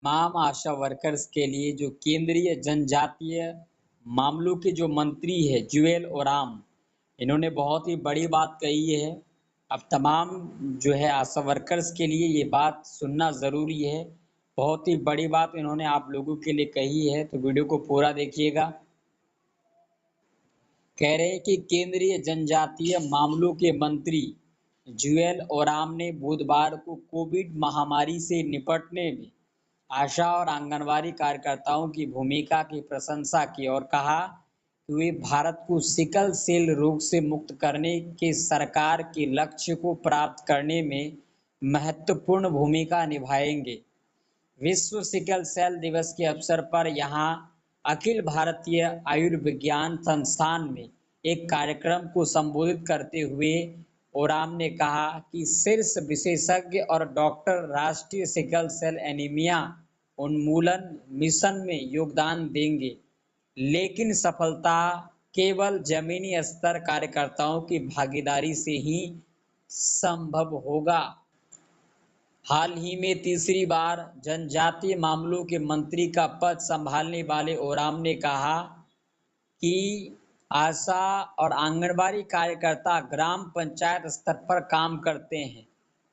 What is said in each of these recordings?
तमाम आशा वर्कर्स के लिए जो केंद्रीय जनजातीय मामलों के जो मंत्री है जुएल ओराम, इन्होंने बहुत ही बड़ी बात कही है। अब तमाम जो है आशा वर्कर्स के लिए ये बात सुनना ज़रूरी है। बहुत ही बड़ी बात इन्होंने आप लोगों के लिए कही है, तो वीडियो को पूरा देखिएगा। कह रहे हैं कि केंद्रीय जनजातीय मामलों के मंत्री जुएल ओराम ने बुधवार को कोविड महामारी से निपटने में आशा और आंगनवाड़ी कार्यकर्ताओं की भूमिका की प्रशंसा की और कहा कि वे भारत को सिकल सेल रोग से मुक्त करने के सरकार के लक्ष्य को प्राप्त करने में महत्वपूर्ण भूमिका निभाएंगे। विश्व सिकल सेल दिवस के अवसर पर यहां अखिल भारतीय आयुर्विज्ञान संस्थान में एक कार्यक्रम को संबोधित करते हुए ओराम ने कहा कि शीर्ष विशेषज्ञ और डॉक्टर राष्ट्रीय सिकल सेल एनीमिया उन्मूलन मिशन में योगदान देंगे, लेकिन सफलता केवल जमीनी स्तर कार्यकर्ताओं की भागीदारी से ही संभव होगा। हाल ही में तीसरी बार जनजातीय मामलों के मंत्री का पद संभालने वाले ओराम ने कहा कि आशा और आंगनबाड़ी कार्यकर्ता ग्राम पंचायत स्तर पर काम करते हैं।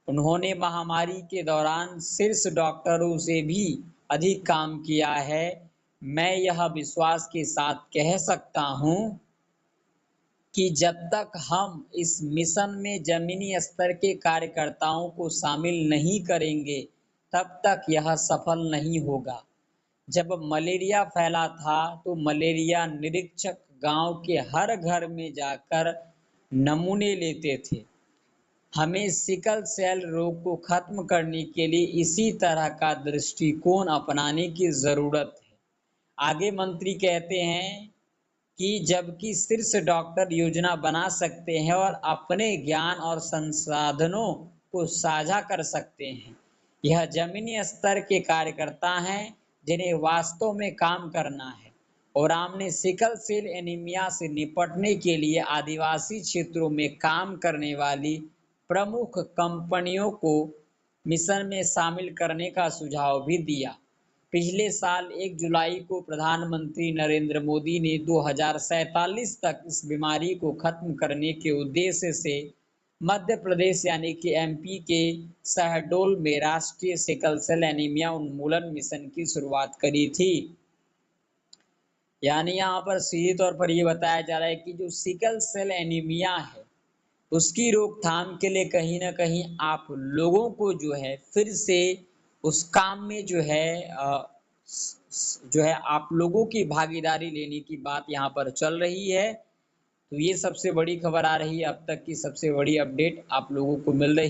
उन्होंने महामारी के दौरान शीर्ष डॉक्टरों से भी अधिक काम किया है। मैं यह विश्वास के साथ कह सकता हूं कि जब तक हम इस मिशन में जमीनी स्तर के कार्यकर्ताओं को शामिल नहीं करेंगे, तब तक यह सफल नहीं होगा। जब मलेरिया फैला था तो मलेरिया निरीक्षक गांव के हर घर में जाकर नमूने लेते थे। हमें सिकल सेल रोग को खत्म करने के लिए इसी तरह का दृष्टिकोण अपनाने की ज़रूरत है। आगे मंत्री कहते हैं कि जबकि शीर्ष डॉक्टर योजना बना सकते हैं और अपने ज्ञान और संसाधनों को साझा कर सकते हैं, यह जमीनी स्तर के कार्यकर्ता हैं जिन्हें वास्तव में काम करना है। ओराम ने सिकल सेल एनीमिया से निपटने के लिए आदिवासी क्षेत्रों में काम करने वाली प्रमुख कंपनियों को मिशन में शामिल करने का सुझाव भी दिया। पिछले साल 1 जुलाई को प्रधानमंत्री नरेंद्र मोदी ने 2047 तक इस बीमारी को खत्म करने के उद्देश्य से मध्य प्रदेश यानी कि एमपी के शहडोल में राष्ट्रीय सिकल सेल एनीमिया उन्मूलन मिशन की शुरुआत करी थी। यानी यहाँ पर सीधे तौर पर यह बताया जा रहा है कि जो सिकल सेल एनीमिया है उसकी रोकथाम के लिए कहीं ना कहीं आप लोगों को जो है फिर से उस काम में जो है आप लोगों की भागीदारी लेने की बात यहाँ पर चल रही है। तो ये सबसे बड़ी खबर आ रही है, अब तक की सबसे बड़ी अपडेट आप लोगों को मिल रही है।